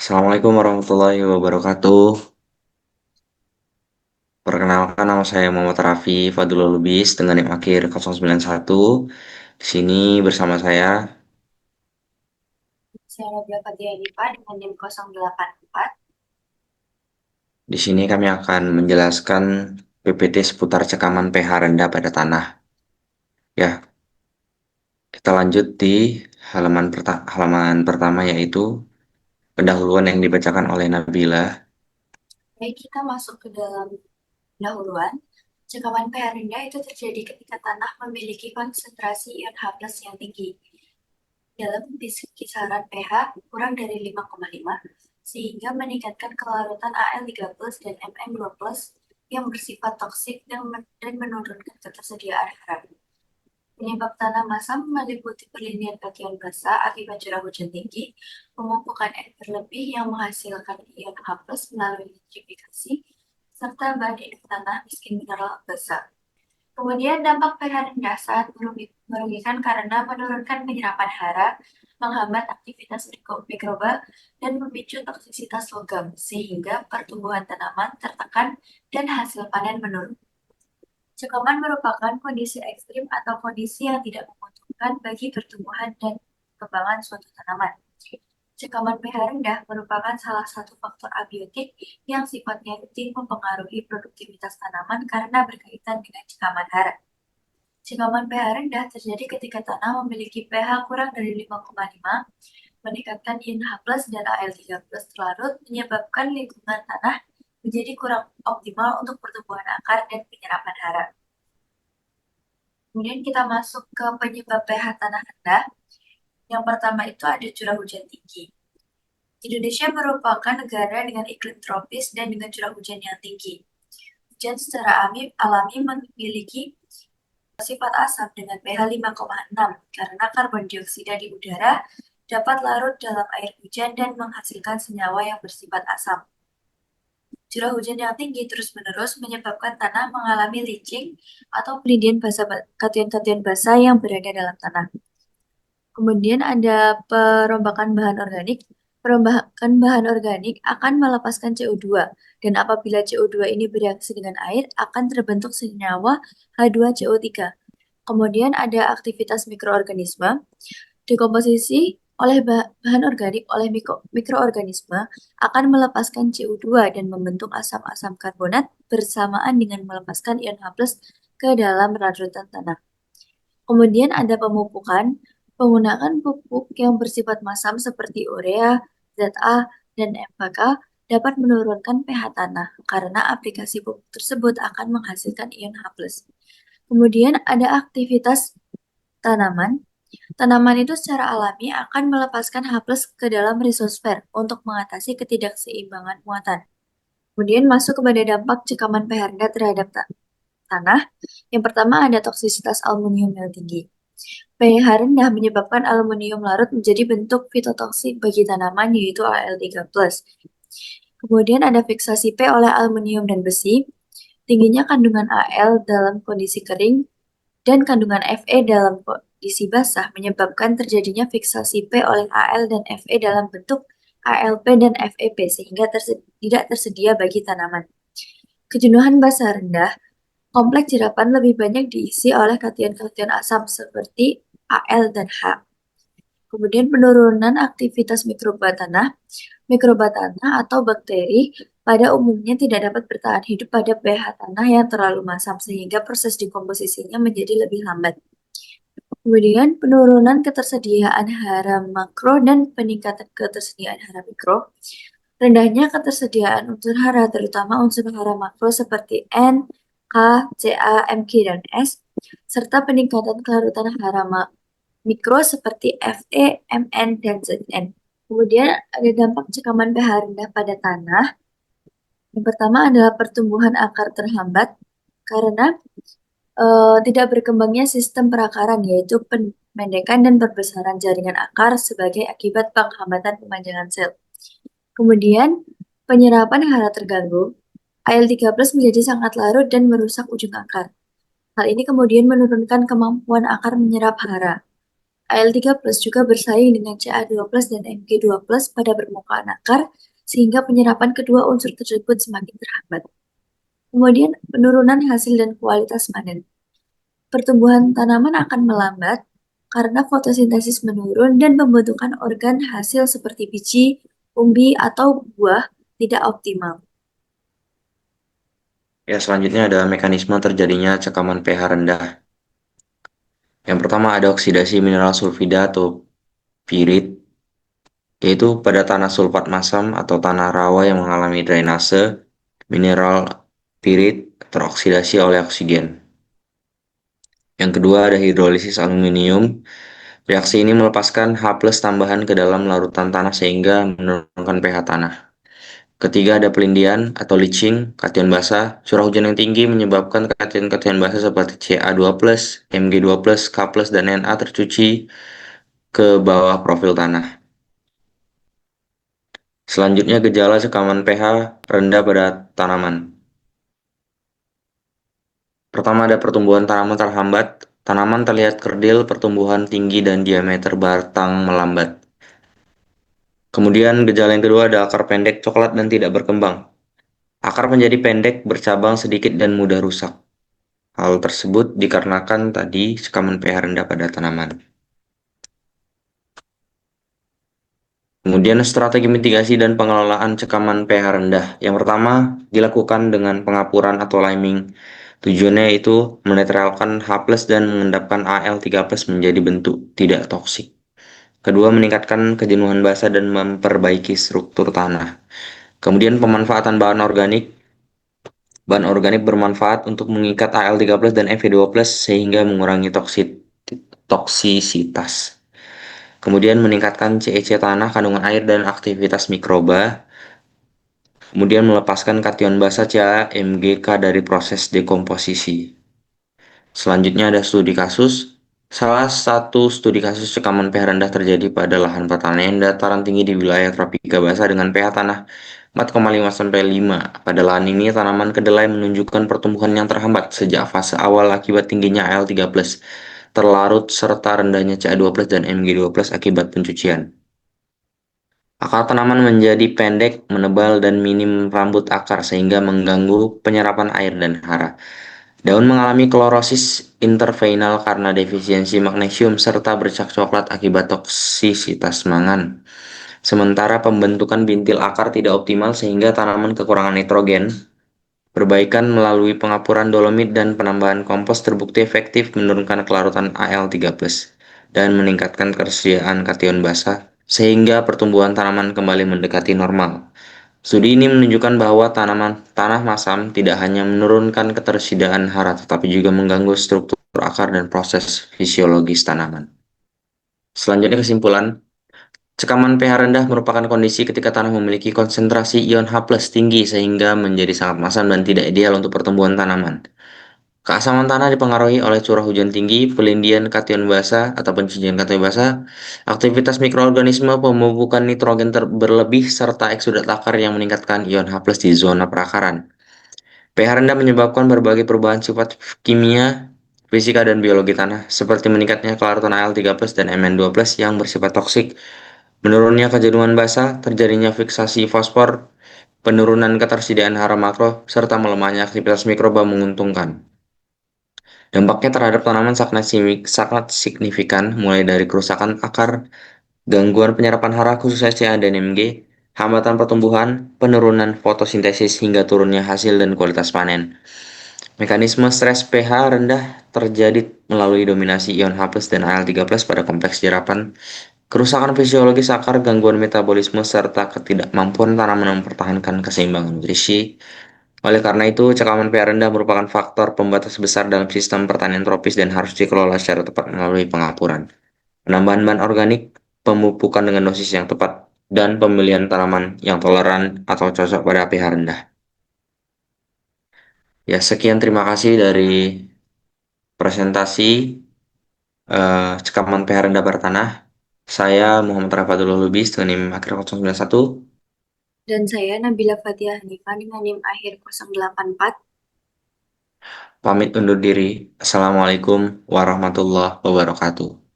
Assalamualaikum warahmatullahi wabarakatuh. Perkenalkan nama saya Muhammad Raffi Fadlul Lubis dengan NIM akhir 091. Di sini bersama saya. Saya Fatia Dipa dengan NIM 084. Di sini kami akan menjelaskan PPT seputar cekaman pH rendah pada tanah. Ya, kita lanjut di halaman pertama yaitu pendahuluan yang dibacakan oleh Nabila. Baik, kita masuk ke dalam pendahuluan. Cekaman pH rendah itu terjadi ketika tanah memiliki konsentrasi ion H+ yang tinggi. Dalam kisaran pH kurang dari 5,5, sehingga meningkatkan kelarutan Al3+ dan Mn2+ yang bersifat toksik dan menurunkan ketersediaan hara. Penyebab tanah masam meliputi perlindungan kation basah akibat curah hujan tinggi, pemumpukan air berlebih yang menghasilkan ion H+ melalui nitrifikasi, serta bahan hidup tanah miskin mineral basah. Kemudian dampak pH rendah saat merugikan karena menurunkan penyerapan hara, menghambat aktivitas mikroba, dan memicu toksisitas logam, sehingga pertumbuhan tanaman tertekan dan hasil panen menurun. Cekaman merupakan kondisi ekstrim atau kondisi yang tidak menguntungkan bagi pertumbuhan dan perkembangan suatu tanaman. Cekaman pH rendah merupakan salah satu faktor abiotik yang sifatnya rutin mempengaruhi produktivitas tanaman karena berkaitan dengan cekaman hara. Cekaman pH rendah terjadi ketika tanah memiliki pH kurang dari 5,5, meningkatkan ion H+ dan Al3+ terlarut, menyebabkan lingkungan tanah menjadi kurang optimal untuk pertumbuhan akar dan penyerapan hara. Kemudian kita masuk ke penyebab pH tanah rendah. Yang pertama itu ada curah hujan tinggi. Indonesia merupakan negara dengan iklim tropis dan dengan curah hujan yang tinggi. Hujan secara alami memiliki sifat asam dengan pH 5,6 karena karbon dioksida di udara dapat larut dalam air hujan dan menghasilkan senyawa yang bersifat asam. Curah hujan yang tinggi terus-menerus menyebabkan tanah mengalami leaching atau pelindian kation-kation basah yang berada dalam tanah. Kemudian ada perombakan bahan organik. Perombakan bahan organik akan melepaskan CO2, dan apabila CO2 ini bereaksi dengan air, akan terbentuk senyawa H2CO3. Kemudian ada aktivitas mikroorganisme. Dekomposisi oleh bahan organik oleh mikroorganisme akan melepaskan CO2 dan membentuk asam-asam karbonat bersamaan dengan melepaskan ion H+ ke dalam larutan tanah. Kemudian ada pemupukan. Penggunaan pupuk yang bersifat masam seperti urea, ZA, dan MPK dapat menurunkan pH tanah karena aplikasi pupuk tersebut akan menghasilkan ion H+. Kemudian ada aktivitas tanaman. Tanaman itu secara alami akan melepaskan H+ ke dalam rizosfer untuk mengatasi ketidakseimbangan muatan. Kemudian masuk kepada dampak cekaman pH rendah terhadap tanah. Yang pertama ada toksisitas aluminium yang tinggi. pH rendah menyebabkan aluminium larut menjadi bentuk fitotoksik bagi tanaman yaitu Al3+. Kemudian ada fiksasi P oleh aluminium dan besi. Tingginya kandungan Al dalam kondisi kering dan kandungan Fe dalam kondisi basah menyebabkan terjadinya fiksasi P oleh Al dan Fe dalam bentuk Alp dan Fep sehingga tidak tersedia bagi tanaman. Kejenuhan basah rendah. Kompleks jerapan lebih banyak diisi oleh kation-kation asam seperti Al dan H. Kemudian penurunan aktivitas mikroba tanah. Mikroba tanah atau bakteri pada umumnya tidak dapat bertahan hidup pada pH tanah yang terlalu masam sehingga proses dekomposisinya menjadi lebih lambat. Kemudian penurunan ketersediaan hara makro dan peningkatan ketersediaan hara mikro. Rendahnya ketersediaan unsur hara terutama unsur hara makro seperti N, K, Ca, Mg, dan S, serta peningkatan kelarutan hara mikro seperti Fe, Mn, dan Zn. Kemudian ada dampak cekaman pH rendah pada tanah. Yang pertama adalah pertumbuhan akar terhambat karena tidak berkembangnya sistem perakaran yaitu pemendekan dan perbesaran jaringan akar sebagai akibat penghambatan pemanjangan sel. Kemudian penyerapan hara terganggu. Al3+ menjadi sangat larut dan merusak ujung akar. Hal ini kemudian menurunkan kemampuan akar menyerap hara. Al3+ juga bersaing dengan Ca2+ dan Mg2+ pada permukaan akar, sehingga penyerapan kedua unsur tersebut semakin terhambat. Kemudian, penurunan hasil dan kualitas panen. Pertumbuhan tanaman akan melambat karena fotosintesis menurun dan pembentukan organ hasil seperti biji, umbi, atau buah tidak optimal. Ya, selanjutnya ada mekanisme terjadinya cekaman pH rendah. Yang pertama ada oksidasi mineral sulfida atau pirit, yaitu pada tanah sulfat masam atau tanah rawa yang mengalami drainase, mineral pirit teroksidasi oleh oksigen. Yang kedua ada hidrolisis aluminium. Reaksi ini melepaskan H+ tambahan ke dalam larutan tanah sehingga menurunkan pH tanah. Ketiga ada pelindian atau leaching, kation basa. Curah hujan yang tinggi menyebabkan kation-kation basa seperti Ca2+, Mg2+, K+, dan Na tercuci ke bawah profil tanah. Selanjutnya gejala sekaman pH rendah pada tanaman. Pertama ada pertumbuhan tanaman terhambat. Tanaman terlihat kerdil, pertumbuhan tinggi, dan diameter batang melambat. Kemudian gejala yang kedua ada akar pendek, coklat, dan tidak berkembang. Akar menjadi pendek, bercabang sedikit, dan mudah rusak. Hal tersebut dikarenakan tadi sekaman pH rendah pada tanaman. Kemudian strategi mitigasi dan pengelolaan cekaman pH rendah. Yang pertama dilakukan dengan pengapuran atau liming. Tujuannya itu menetralkan H+ dan mengendapkan Al3+ menjadi bentuk tidak toksik. Kedua, meningkatkan kejenuhan basa dan memperbaiki struktur tanah. Kemudian pemanfaatan bahan organik. Bahan organik bermanfaat untuk mengikat Al3+ dan Fe2+ sehingga mengurangi toksisitas. Kemudian meningkatkan CEC tanah, kandungan air, dan aktivitas mikroba. Kemudian melepaskan kation basa CaMgK dari proses dekomposisi. Selanjutnya ada studi kasus. Salah satu studi kasus sekaman pH rendah terjadi pada lahan pertanian dataran tinggi di wilayah tropika basah dengan pH tanah 4,5 sampai 5. Pada lahan ini tanaman kedelai menunjukkan pertumbuhan yang terhambat sejak fase awal akibat tingginya Al3+, terlarut serta rendahnya Ca2+ dan Mg2+ akibat pencucian. Akar tanaman menjadi pendek, menebal, dan minim rambut akar sehingga mengganggu penyerapan air dan hara. Daun mengalami klorosis interveinal karena defisiensi magnesium serta bercak coklat akibat toksisitas mangan. Sementara pembentukan bintil akar tidak optimal sehingga tanaman kekurangan nitrogen. Perbaikan melalui pengapuran dolomit dan penambahan kompos terbukti efektif menurunkan kelarutan Al3+ dan meningkatkan ketersediaan kation basa sehingga pertumbuhan tanaman kembali mendekati normal. Studi ini menunjukkan bahwa tanah masam tidak hanya menurunkan ketersediaan hara tetapi juga mengganggu struktur akar dan proses fisiologis tanaman. Selanjutnya kesimpulan, cekaman pH rendah merupakan kondisi ketika tanah memiliki konsentrasi ion H+ tinggi sehingga menjadi sangat masam dan tidak ideal untuk pertumbuhan tanaman. Keasaman tanah dipengaruhi oleh curah hujan tinggi, pelindian kation basa atau pencucian kation basa, aktivitas mikroorganisme, pemupukan nitrogen berlebih, serta eksudat akar yang meningkatkan ion H+ di zona perakaran. pH rendah menyebabkan berbagai perubahan sifat kimia, fisika, dan biologi tanah, seperti meningkatnya kelarutan Al3+ dan Mn2+ yang bersifat toksik, menurunnya kejenuhan basa, terjadinya fiksasi fosfor, penurunan ketersediaan hara makro, serta melemahnya aktivitas mikroba menguntungkan. Dampaknya terhadap tanaman sangat signifikan, mulai dari kerusakan akar, gangguan penyerapan hara khususnya Ca dan Mg, hambatan pertumbuhan, penurunan fotosintesis, hingga turunnya hasil dan kualitas panen. Mekanisme stres pH rendah terjadi melalui dominasi ion H+ dan Al3+ pada kompleks jerapan, kerusakan fisiologis akar, gangguan metabolisme, serta ketidakmampuan tanaman mempertahankan keseimbangan nutrisi. Oleh karena itu, cekaman pH rendah merupakan faktor pembatas besar dalam sistem pertanian tropis dan harus dikelola secara tepat melalui pengapuran, penambahan bahan organik, pemupukan dengan dosis yang tepat, dan pemilihan tanaman yang toleran atau cocok pada pH rendah. Ya, sekian terima kasih dari presentasi cekaman pH rendah bertanah. Saya Muhammad Rafadul Lubis dengan NIM akhir 091. Dan saya Nabila Fatia Hanifah dengan NIM akhir 084. Pamit undur diri. Assalamualaikum warahmatullahi wabarakatuh.